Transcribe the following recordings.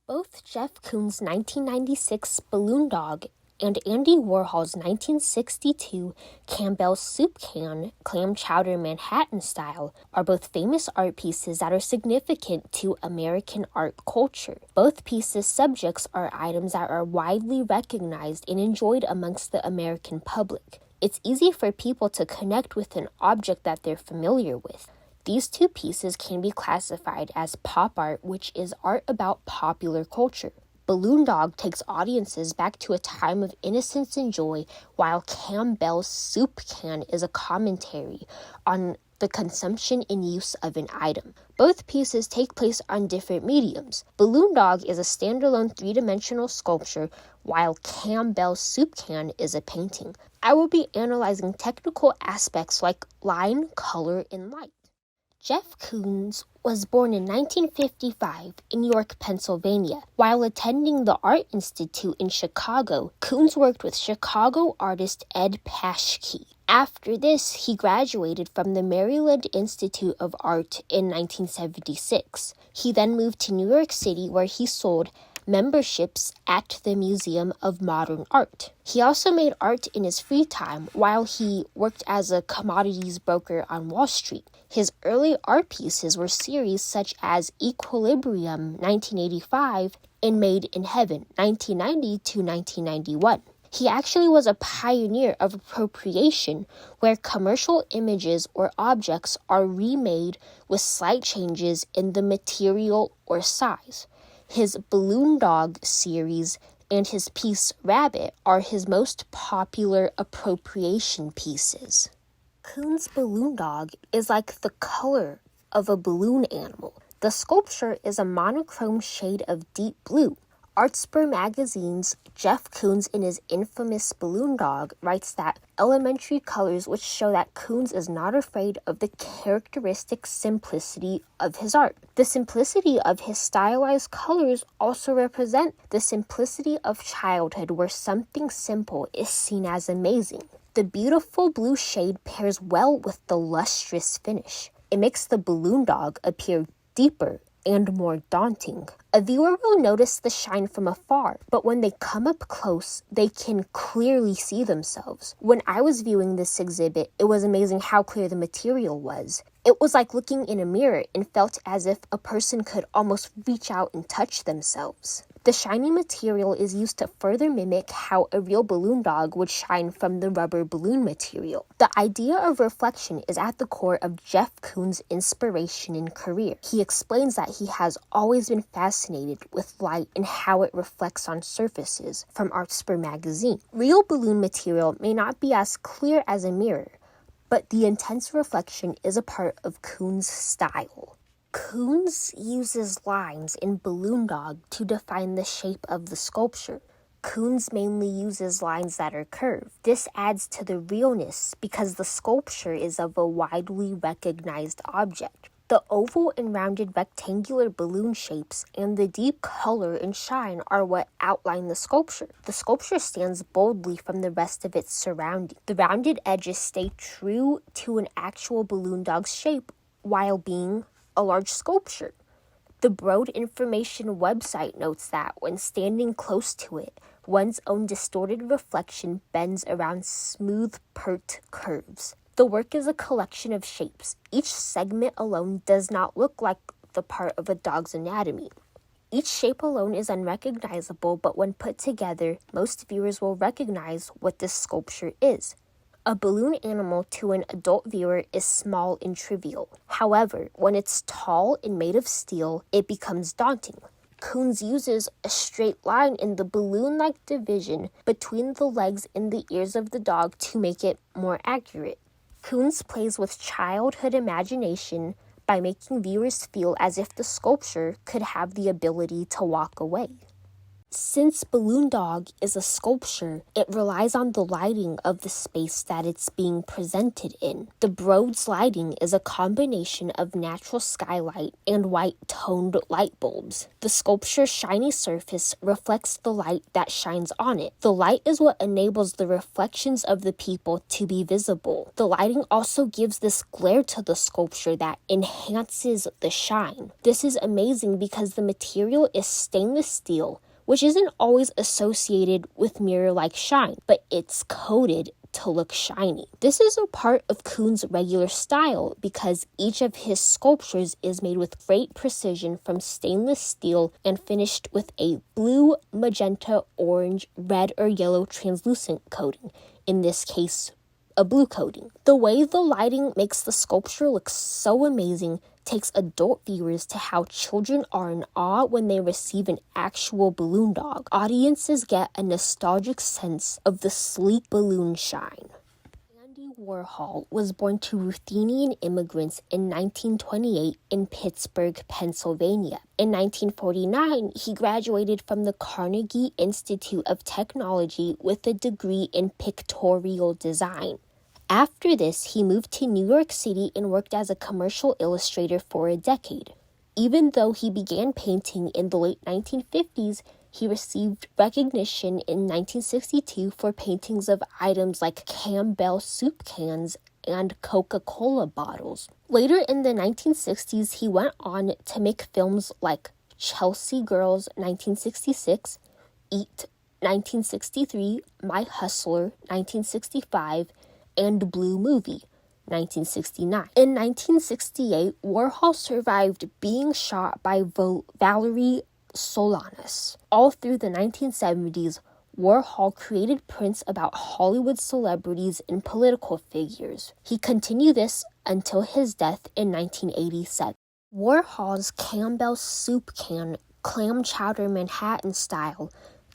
Both Jeff Koons' 1996 Balloon Dog and Andy Warhol's 1962 Campbell Soup Can, Clam Chowder Manhattan Style, are both famous art pieces that are significant to American art culture. Both pieces' subjects are items that are widely recognized and enjoyed amongst the American public. It's easy for people to connect with an object that they're familiar with. These two pieces can be classified as pop art, which is art about popular culture. Balloon Dog takes audiences back to a time of innocence and joy, while Campbell's Soup Can is a commentary on the consumption and use of an item. Both pieces take place on different mediums. Balloon Dog is a standalone three-dimensional sculpture, while Campbell's Soup Can is a painting. I will be analyzing technical aspects like line, color, and light. Jeff Koons was born in 1955 in York, Pennsylvania. While attending the Art Institute in Chicago, Koons worked with Chicago artist Ed Paschke. After this, he graduated from the Maryland Institute of Art in 1976. He then moved to New York City, where he sold memberships at the Museum of Modern Art. He also made art in his free time while he worked as a commodities broker on Wall Street. His early art pieces were series such as Equilibrium 1985 and Made in Heaven 1990 to 1991. He actually was a pioneer of appropriation, where commercial images or objects are remade with slight changes in the material or size. His Balloon Dog series and his piece Rabbit are his most popular appropriation pieces. Koons' Balloon Dog is like the color of a balloon animal. The sculpture is a monochrome shade of deep blue. Artspur magazine's Jeff Koons, in his infamous Balloon Dog, writes that elementary colors which show that Koons is not afraid of the characteristic simplicity of his art. The simplicity of his stylized colors also represent the simplicity of childhood, where something simple is seen as amazing. The beautiful blue shade pairs well with the lustrous finish. It makes the Balloon Dog appear deeper and more daunting. A viewer will notice the shine from afar, but when they come up close, they can clearly see themselves. When I was viewing this exhibit, it was amazing how clear the material was. It was like looking in a mirror and felt as if a person could almost reach out and touch themselves. The shiny material is used to further mimic how a real balloon dog would shine from the rubber balloon material. The idea of reflection is at the core of Jeff Koons' inspiration and career. He explains that he has always been fascinated with light and how it reflects on surfaces, from Artspur magazine. Real balloon material may not be as clear as a mirror, but the intense reflection is a part of Koons' style. Koons uses lines in Balloon Dog to define the shape of the sculpture. Koons mainly uses lines that are curved. This adds to the realness because the sculpture is of a widely recognized object. The oval and rounded rectangular balloon shapes and the deep color and shine are what outline the sculpture. The sculpture stands boldly from the rest of its surrounding. The rounded edges stay true to an actual balloon dog's shape while being a large sculpture. The Broad Information website notes that when standing close to it, one's own distorted reflection bends around smooth, pert curves. The work is a collection of shapes. Each segment alone does not look like the part of a dog's anatomy. Each shape alone is unrecognizable, but when put together, most viewers will recognize what this sculpture is. A balloon animal to an adult viewer is small and trivial. However, when it's tall and made of steel, it becomes daunting. Koons uses a straight line in the balloon-like division between the legs and the ears of the dog to make it more accurate. Koons plays with childhood imagination by making viewers feel as if the sculpture could have the ability to walk away. Since Balloon Dog is a sculpture, it relies on the lighting of the space that it's being presented in. The Broad's lighting is a combination of natural skylight and white-toned light bulbs. The sculpture's shiny surface reflects the light that shines on it. The light is what enables the reflections of the people to be visible. The lighting also gives this glare to the sculpture that enhances the shine. This is amazing because the material is stainless steel, which isn't always associated with mirror-like shine, but it's coated to look shiny. This is a part of Kuhn's regular style because each of his sculptures is made with great precision from stainless steel and finished with a blue, magenta, orange, red, or yellow translucent coating, in this case, a blue coating. The way the lighting makes the sculpture look so amazing takes adult viewers to how children are in awe when they receive an actual balloon dog. Audiences get a nostalgic sense of the sleek balloon shine. Andy Warhol was born to Ruthenian immigrants in 1928 in Pittsburgh, Pennsylvania. In 1949, he graduated from the Carnegie Institute of Technology with a degree in pictorial design. After this, he moved to New York City and worked as a commercial illustrator for a decade. Even though he began painting in the late 1950s, he received recognition in 1962 for paintings of items like Campbell soup cans and Coca-Cola bottles. Later in the 1960s, he went on to make films like Chelsea Girls 1966, Eat 1963, My Hustler 1965, and Blue Movie, 1969. In 1968, Warhol survived being shot by Valerie Solanas. All through the 1970s, Warhol created prints about Hollywood celebrities and political figures. He continued this until his death in 1987. Warhol's Campbell Soup can, clam chowder Manhattan style,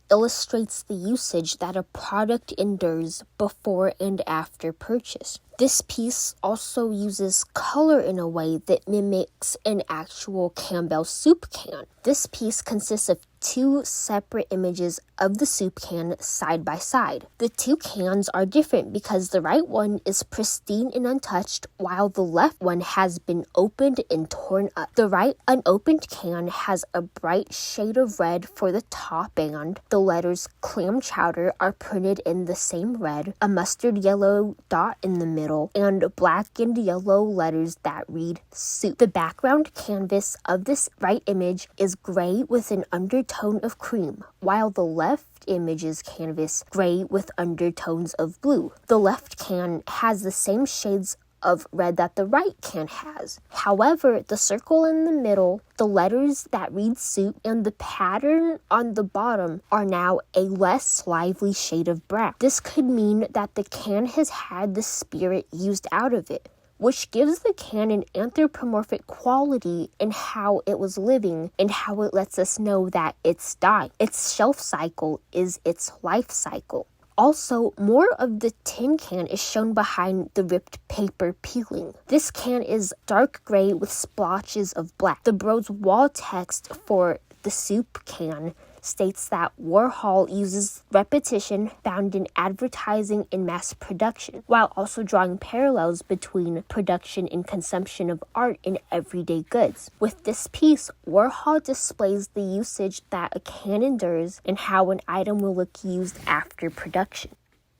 illustrates the usage that a product endures before and after purchase. This piece also uses color in a way that mimics an actual Campbell soup can. This piece consists of two separate images of the soup can side by side. The two cans are different because the right one is pristine and untouched, while the left one has been opened and torn up. The right unopened can has a bright shade of red for the top, and the letters clam chowder are printed in the same red, a mustard yellow dot in the middle, and black and yellow letters that read soup. The background canvas of this right image is gray with an undertone of cream, while the left image is canvas gray with undertones of blue. The left can has the same shades of red that the right can has. However, the circle in the middle, the letters that read soup, and the pattern on the bottom are now a less lively shade of brown. This could mean that the can has had the spirit used out of it, which gives the can an anthropomorphic quality in how it was living and how it lets us know that it's dying. Its shelf cycle is its life cycle. Also, more of the tin can is shown behind the ripped paper peeling. This can is dark gray with splotches of black. The Broad's wall text for the soup can states that Warhol uses repetition found in advertising and mass production, while also drawing parallels between production and consumption of art in everyday goods. With this piece, Warhol displays the usage that a can endures and how an item will look used after production.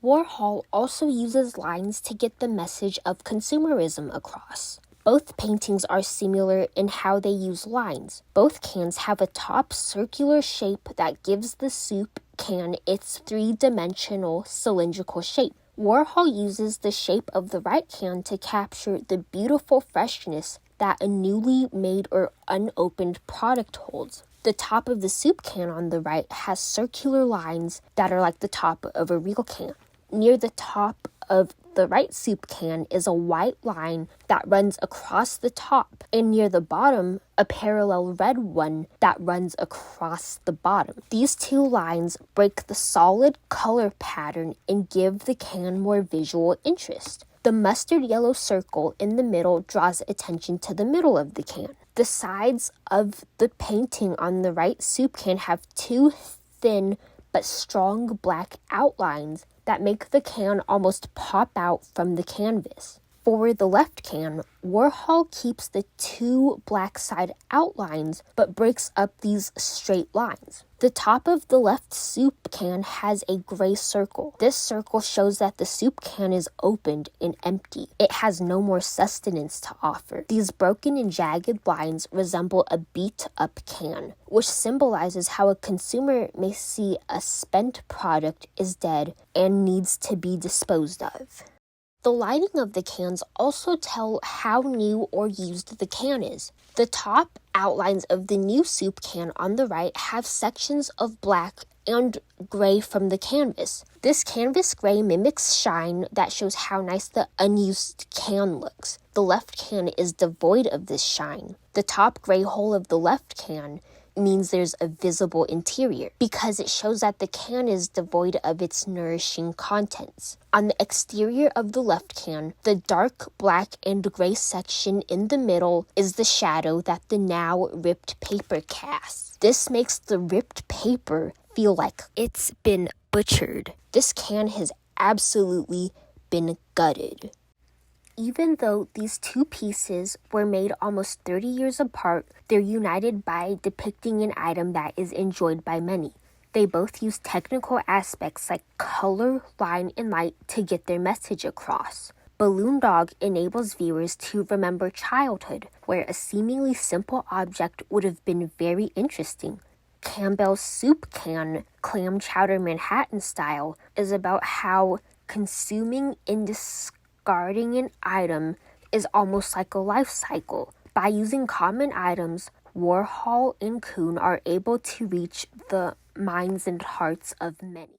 Warhol also uses lines to get the message of consumerism across. Both paintings are similar in how they use lines. Both cans have a top circular shape that gives the soup can its three-dimensional cylindrical shape. Warhol uses the shape of the right can to capture the beautiful freshness that a newly made or unopened product holds. The top of the soup can on the right has circular lines that are like the top of a real can. Near the top of the right soup can is a white line that runs across the top, and near the bottom, a parallel red one that runs across the bottom. These two lines break the solid color pattern and give the can more visual interest. The mustard yellow circle in the middle draws attention to the middle of the can. The sides of the painting on the right soup can have two thin but strong black outlines that make the can almost pop out from the canvas. For the left can, Warhol keeps the two black side outlines but breaks up these straight lines. The top of the left soup can has a gray circle. This circle shows that the soup can is opened and empty. It has no more sustenance to offer. These broken and jagged lines resemble a beat-up can, which symbolizes how a consumer may see a spent product is dead and needs to be disposed of. The lighting of the cans also tell how new or used the can is. The top outlines of the new soup can on the right have sections of black and gray from the canvas. This canvas gray mimics shine that shows how nice the unused can looks. The left can is devoid of this shine. The top gray hole of the left can means there's a visible interior because it shows that the can is devoid of its nourishing contents. On the exterior of the left can, the dark black and gray section in the middle is the shadow that the now ripped paper casts. This makes the ripped paper feel like it's been butchered. This can has absolutely been gutted. Even though these two pieces were made almost 30 years apart, they're united by depicting an item that is enjoyed by many. They both use technical aspects like color, line, and light to get their message across. Balloon Dog enables viewers to remember childhood, where a seemingly simple object would have been very interesting. Campbell's Soup Can, Clam Chowder Manhattan style, is about how consuming and discarding an item is almost like a life cycle. By using common items, Warhol and Kuhn are able to reach the minds and hearts of many.